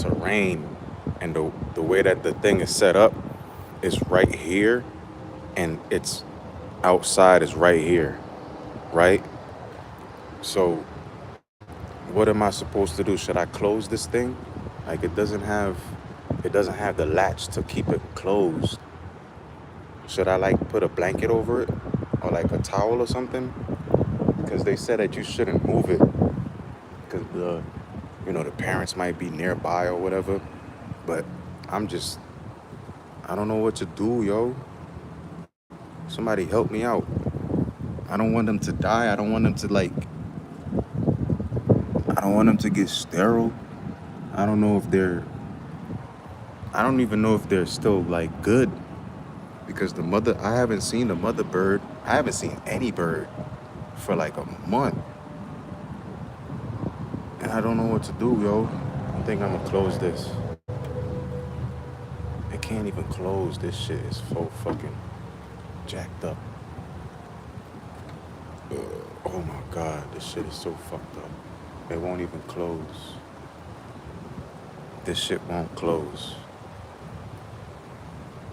to rain, and the way that the thing is set up is right here, and it's outside is right here, right? So what am I supposed to do? Should I close this thing? Like it doesn't have the latch to keep it closed. Should I like put a blanket over it or like a towel or something? Because they said that you shouldn't move it because the parents might be nearby or whatever. But I'm just I don't know what to do, yo. Somebody help me out. I don't want them to die. I don't want them to get sterile. I don't know if they're I don't even know if they're still like good because I haven't seen the mother bird. I haven't seen any bird for like a month, and I don't know what to do, yo. I think I'm gonna close this. It can't even close. This shit is so fucking jacked up. Oh my god, this shit is so fucked up. It won't even close. This shit won't close.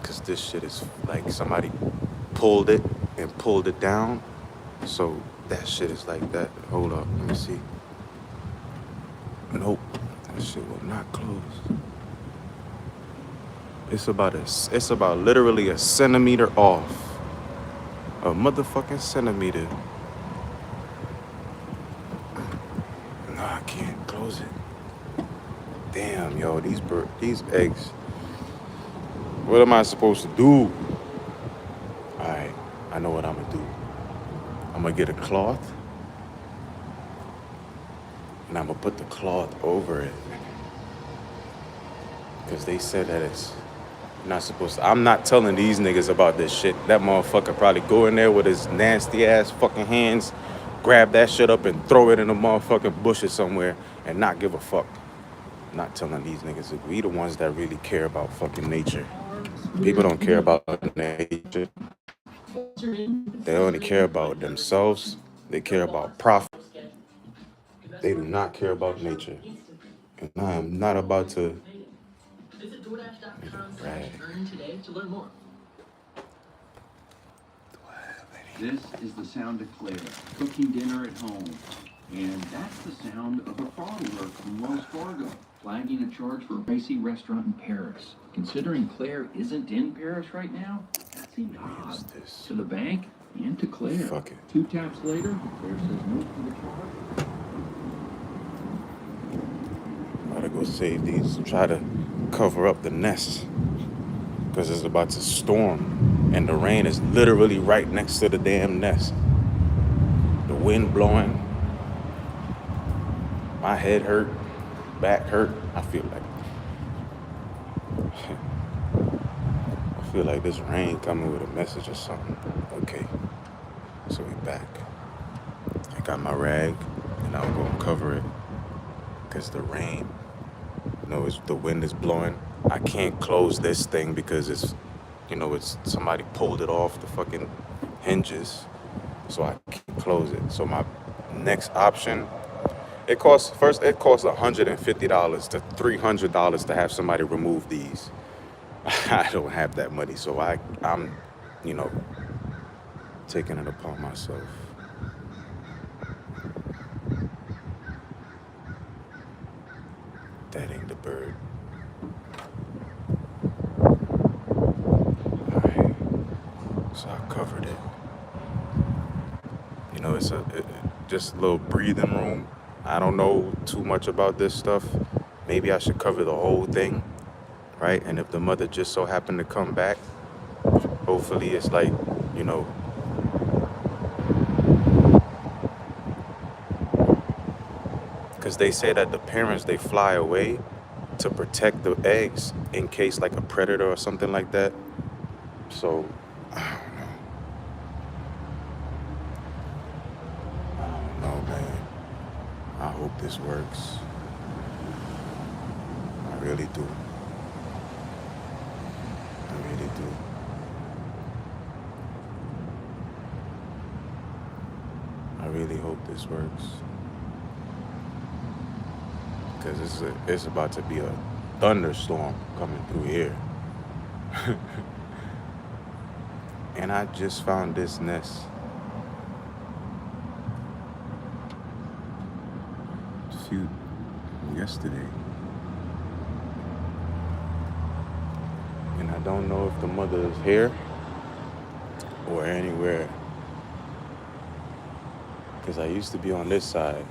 Cause this shit is like somebody pulled it and pulled it down. So that shit is like that. Hold up, let me see. Nope, that shit will not close. It's about literally a centimeter off. A motherfucking centimeter. No, I can't close it. Damn, yo, these eggs. What am I supposed to do? Alright, I know what I'm gonna do. I'm gonna get a cloth and I'm gonna put the cloth over it. Because they said that it's not supposed to. I'm not telling these niggas about this shit. That motherfucker probably go in there with his nasty ass fucking hands, grab that shit up and throw it in the motherfucking bushes somewhere and not give a fuck. Not telling these niggas that we the ones that really care about fucking nature. People don't care about nature. They only care about themselves. They care about profit. They do not care about nature. And I am not about to brag. This is the sound of Claire cooking dinner at home. And that's the sound of a fraud alert from Wells Fargo, flagging a charge for a pricey restaurant in Paris. Considering Claire isn't in Paris right now, that seemed odd to the bank and to Claire. Fuck it. 2 taps later, Claire says no to the charge. Gotta go save these. Try to cover up the nest. Because it's about to storm. And the rain is literally right next to the damn nest. The wind blowing. My head hurt. Back hurt. I feel like this rain coming with a message or something. Okay. So we back. I got my rag and I'm gonna cover it. Because the rain. The wind is blowing. I can't close this thing because it's somebody pulled it off the fucking hinges, so I can't close it. So my next option, it costs $150 to $300 to have somebody remove these. I don't have that money, so I'm, you know, taking it upon myself. That ain't the bird. Alright, so I covered it. It's just a little breathing room. I don't know too much about this stuff. Maybe I should cover the whole thing, right? And if the mother just so happened to come back, hopefully it's like, you know, because they say that the parents, they fly away to protect the eggs in case like a predator or something like that. So, I don't know, man. I hope this works. I really do. I really do. I really hope this works. Because it's about to be thunderstorm coming through here. And I just found this nest. Shoot, yesterday. And I don't know if the mother is here or anywhere. Because I used to be on this side.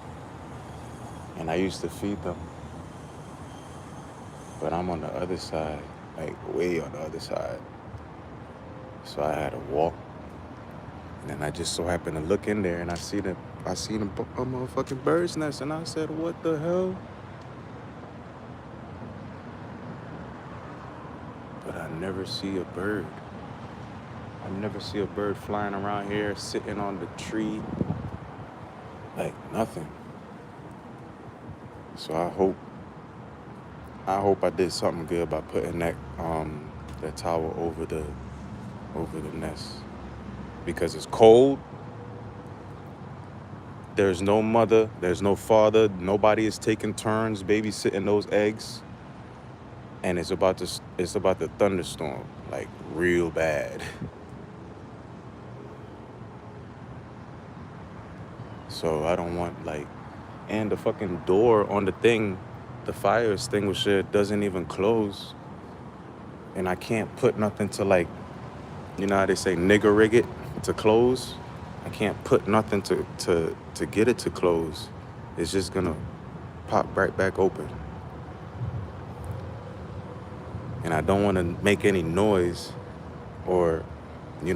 And I used to feed them. But I'm on the other side. Like way on the other side. So I had to walk. And then I just so happened to look in there and I seen a motherfucking bird's nest. And I said, what the hell? But I never see a bird. I never see a bird flying around here, sitting on the tree. Like nothing. So I hope I did something good by putting that towel over the nest. Because it's cold. There's no mother, there's no father, nobody is taking turns babysitting those eggs. And it's about to thunderstorm, like real bad. So I don't want and the fucking door on the thing, the fire extinguisher doesn't even close. And I can't put nothing to you know how they say nigger rig it to close? I can't put nothing to get it to close. It's just gonna pop right back open. And I don't want to make any noise or, I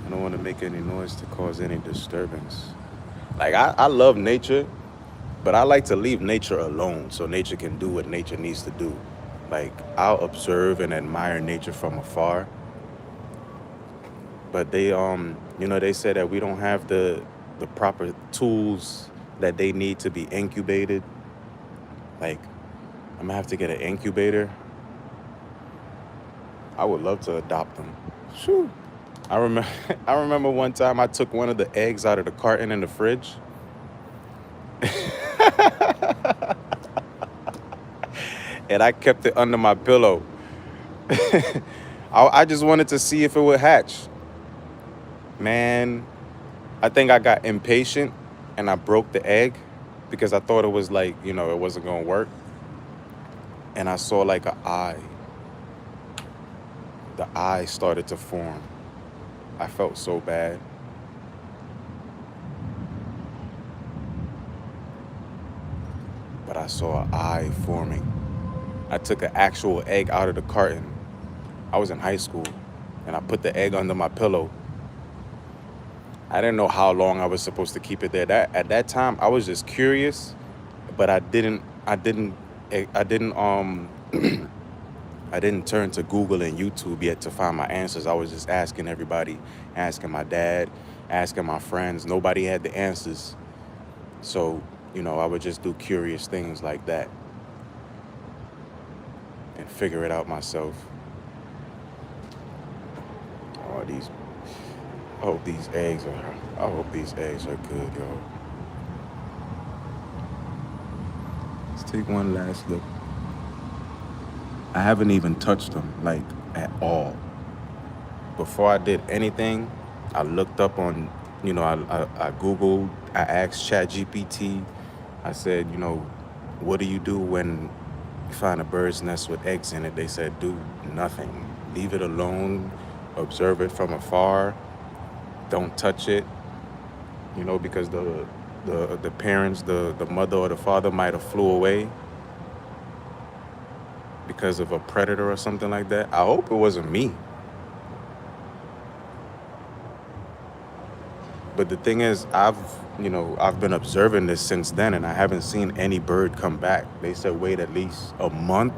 don't want to make any noise to cause any disturbance. I love nature, but I like to leave nature alone so nature can do what nature needs to do. I'll observe and admire nature from afar. But they say that we don't have the proper tools that they need to be incubated. I'm gonna have to get an incubator. I would love to adopt them. Shoo. I remember one time I took one of the eggs out of the carton in the fridge. And I kept it under my pillow. I just wanted to see if it would hatch. Man, I think I got impatient and I broke the egg because I thought it was it wasn't gonna work. And I saw an eye. The eye started to form. I felt so bad. But I saw an eye forming. I took an actual egg out of the carton. I was in high school and I put the egg under my pillow. I didn't know how long I was supposed to keep it there. At that time I was just curious, but I didn't I didn't turn to Google and YouTube yet to find my answers. I was just asking everybody, asking my dad, asking my friends. Nobody had the answers. So, I would just do curious things like that and figure it out myself. I hope these eggs are good, yo. Let's take one last look. I haven't even touched them, at all. Before I did anything, I looked up on, I Googled, I asked ChatGPT. I said, what do you do when you find a bird's nest with eggs in it? They said, do nothing. Leave it alone. Observe it from afar. Don't touch it, because the parents, the mother or the father might have flew away because of a predator or something like that. I hope it wasn't me. But the thing is, I've been observing this since then, and I haven't seen any bird come back. They said wait at least a month.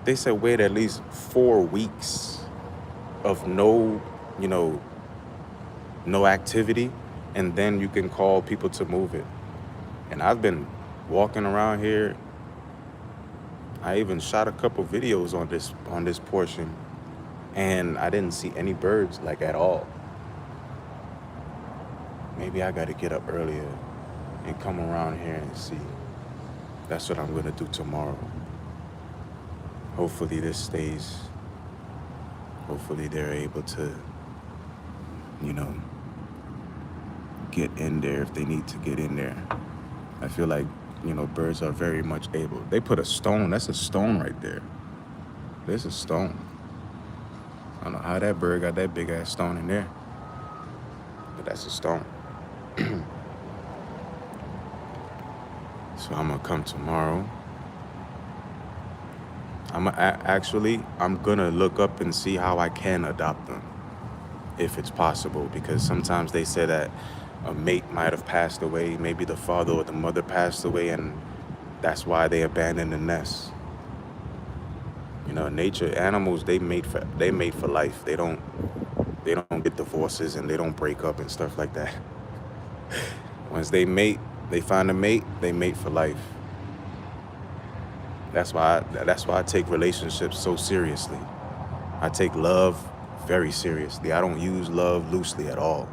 They said wait at least 4 weeks of no activity, and then you can call people to move it. And I've been walking around here. I even shot a couple videos on this portion, and I didn't see any birds at all. Maybe I got to get up earlier. and come around here and see. That's what I'm gonna do tomorrow. Hopefully this stays. Hopefully they're able to, you know, get in there if they need to get in there. I feel like, birds are very much able. They put a stone, that's a stone right there. There's a stone. I don't know how that bird got that big ass stone in there, but that's a stone. So I'm gonna come tomorrow. I'm gonna look up and see how I can adopt them, if it's possible, because sometimes they say that a mate might have passed away, maybe the father or the mother passed away, and that's why they abandon the nest. Nature, animals, they mate for life. They don't get divorces and they don't break up and stuff like that. Once they find a mate, they mate for life. That's why I take relationships so seriously. I take love very seriously. I don't use love loosely at all.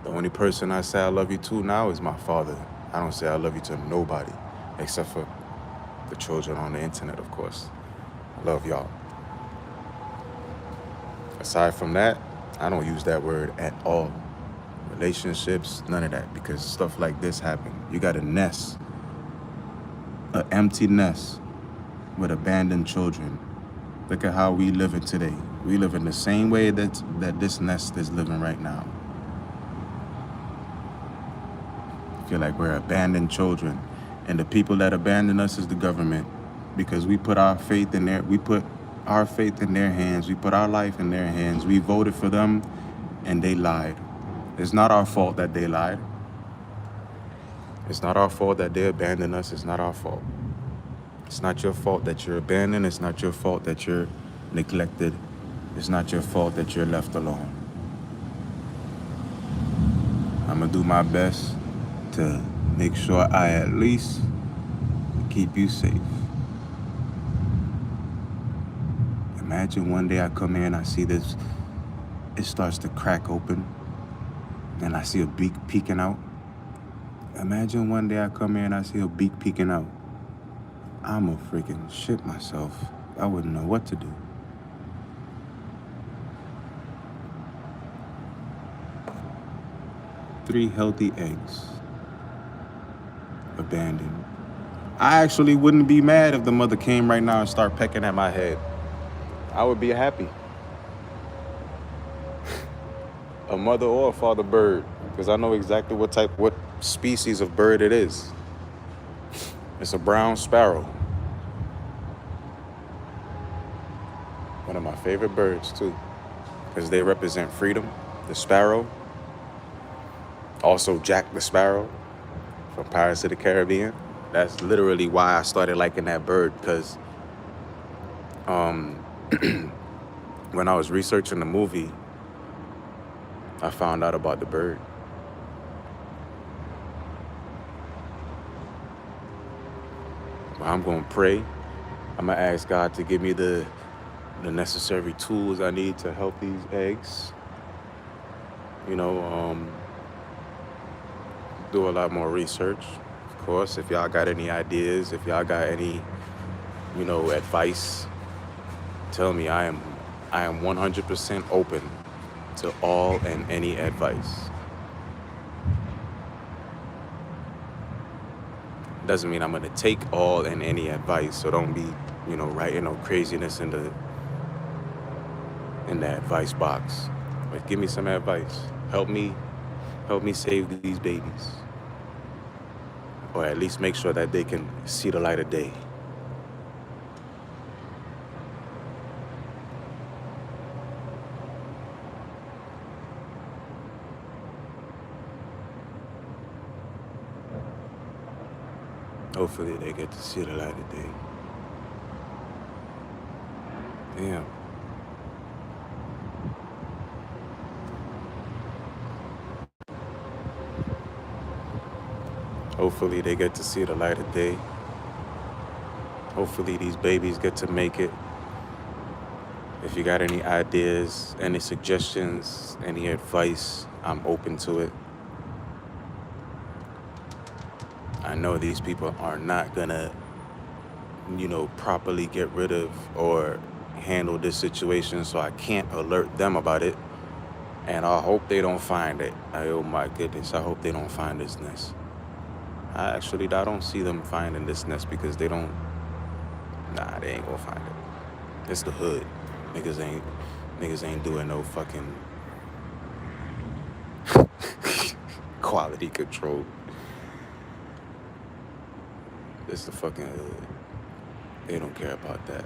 The only person I say I love you to now is my father. I don't say I love you to nobody, except for the children on the internet, of course. I love y'all. Aside from that, I don't use that word at all. Relationships, none of that, because stuff like this happen. You got a nest, an empty nest with abandoned children. Look at how we living today. We live in the same way that this nest is living right now. I feel like we're abandoned children, and the people that abandon us is the government, because we put our faith in their hands. We put our life in their hands. We voted for them, and they lied. It's not our fault that they lied. It's not our fault that they abandoned us. It's not our fault. It's not your fault that you're abandoned. It's not your fault that you're neglected. It's not your fault that you're left alone. I'm gonna do my best to make sure I at least keep you safe. Imagine one day I come here and I see this, it starts to crack open, and I see a beak peeking out. Imagine one day I come here and I see a beak peeking out. I'ma freaking shit myself. I wouldn't know what to do. Three healthy eggs. Abandoned. I actually wouldn't be mad if the mother came right now and started pecking at my head. I would be happy. A mother or a father bird, because I know exactly what species of bird it is. It's a brown sparrow. One of my favorite birds too, because they represent freedom. The sparrow. Also Jack the Sparrow from Pirates of the Caribbean. That's literally why I started liking that bird, because when I was researching the movie, I found out about the bird. Well, I'm gonna pray. I'm gonna ask God to give me the necessary tools I need to help these eggs. Do a lot more research. Of course, if y'all got any ideas, if y'all got any, advice, tell me. I am 100% open to all and any advice. Doesn't mean I'm gonna take all and any advice, so don't be, writing no craziness in the advice box. But give me some advice. Help me save these babies. Or at least make sure that they can see the light of day. Hopefully they get to see the light of day. Damn. Hopefully they get to see the light of day. Hopefully these babies get to make it. If you got any ideas, any suggestions, any advice, I'm open to it. I know these people are not gonna, properly get rid of or handle this situation, so I can't alert them about it. And I hope they don't find it. Oh my goodness, I hope they don't find this nest. I don't see them finding this nest because they don't. Nah, they ain't gonna find it. It's the hood. Niggas ain't doing no fucking quality control. It's the fucking hood. They don't care about that.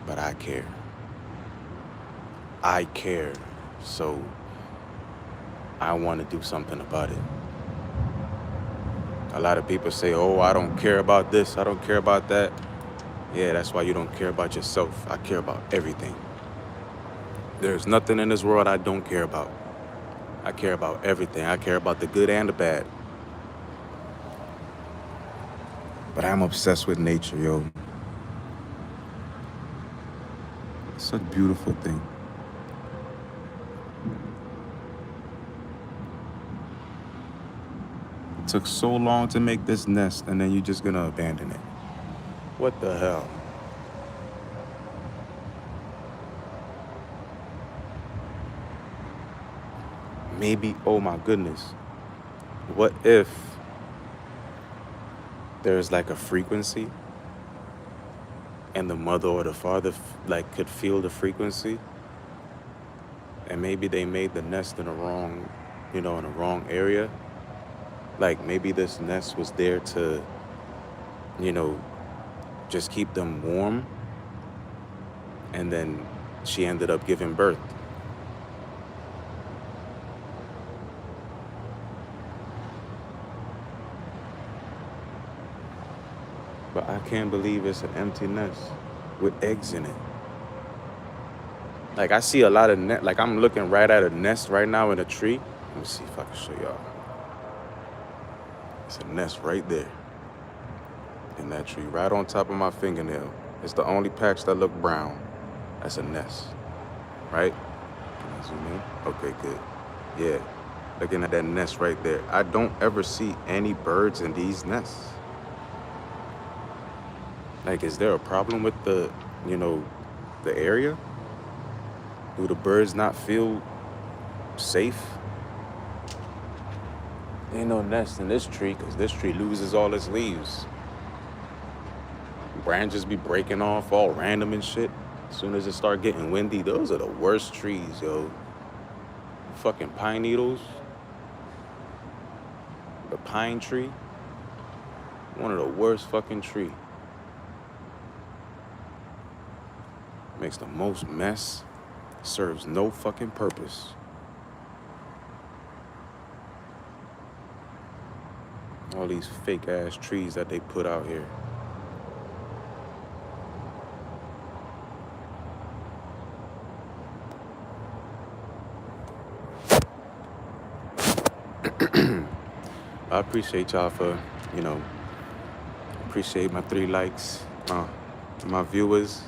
But I care. I care. So I want to do something about it. A lot of people say, oh, I don't care about this, I don't care about that. Yeah, that's why you don't care about yourself. I care about everything. There's nothing in this world I don't care about. I care about everything. I care about the good and the bad. But I'm obsessed with nature, yo. It's a beautiful thing. It took so long to make this nest, and then you're just gonna abandon it. What the hell? Maybe, oh my goodness. What if there's like a frequency and the mother or the father could feel the frequency, and maybe they made the nest in the wrong, in the wrong area. Like maybe this nest was there to, just keep them warm, and then she ended up giving birth. But I can't believe it's an empty nest with eggs in it. Like I see a lot of like I'm looking right at a nest right now in a tree. Let me see if I can show y'all. It's a nest right there in that tree, right on top of my fingernail. It's the only patch that look brown. That's a nest, right? Can I zoom in? Okay, good. Yeah, looking at that nest right there. I don't ever see any birds in these nests. Like, is there a problem with the area? Do the birds not feel safe? Ain't no nest in this tree because this tree loses all its leaves. Branches be breaking off all random and shit. As soon as it start getting windy, those are the worst trees, yo. Fucking pine needles. The pine tree. One of the worst fucking tree. Makes the most mess. Serves no fucking purpose. All these fake ass trees that they put out here. I appreciate y'all for, appreciate my 3 likes, my viewers.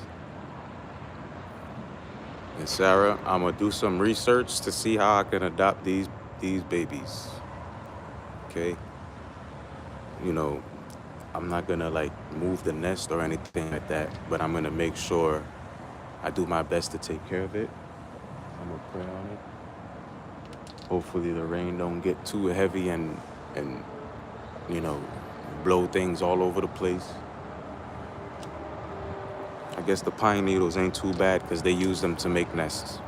And Sarah, I'm gonna do some research to see how I can adopt these babies. Okay? I'm not gonna move the nest or anything like that, but I'm gonna make sure I do my best to take care of it. I'm gonna pray on it. Hopefully the rain don't get too heavy and blow things all over the place. I guess the pine needles ain't too bad because they use them to make nests.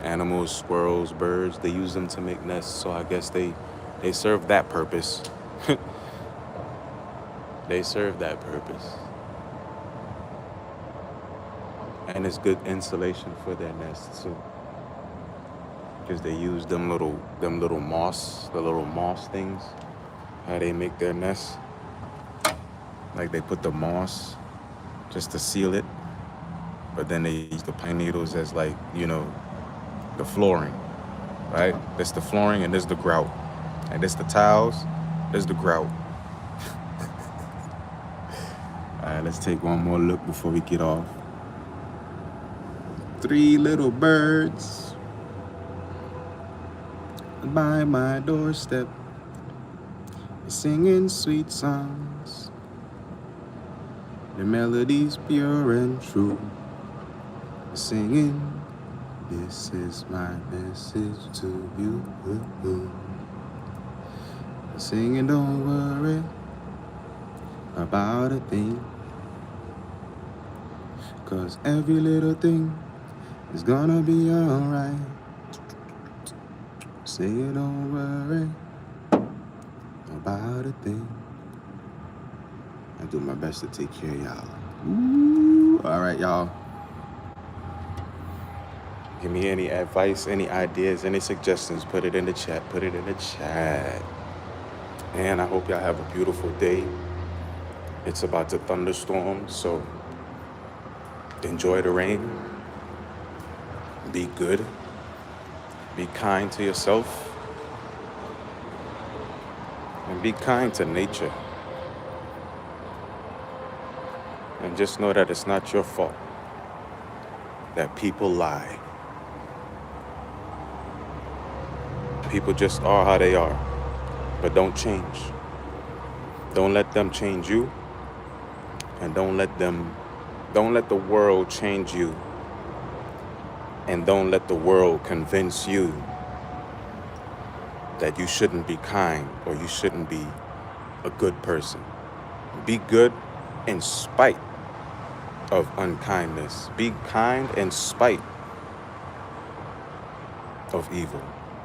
Animals, squirrels, birds, they use them to make nests, so I guess they serve that purpose. They serve that purpose. And it's good insulation for their nests too. Because they use them little moss, the little moss things, how they make their nests. Like they put the moss just to seal it, but then they use the pine needles as the flooring, right? This the flooring and this the grout. And this the tiles, this the grout. All right, let's take one more look before we get off. 3 little birds by my doorstep, singing sweet songs. The melody's pure and true. Singing, this is my message to you. Singing, don't worry about a thing, 'cause every little thing is gonna be alright. Singing, don't worry about a thing. I do my best to take care of y'all. Ooh, all right, y'all. Give me any advice, any ideas, any suggestions. Put it in the chat. Put it in the chat. And I hope y'all have a beautiful day. It's about to thunderstorm, so enjoy the rain. Be good. Be kind to yourself. And be kind to nature. And just know that it's not your fault that people lie. People just are how they are, but don't change. Don't let them change you, and don't let the world change you, and don't let the world convince you that you shouldn't be kind or you shouldn't be a good person. Be good in spite of unkindness. Be kind in spite of evil.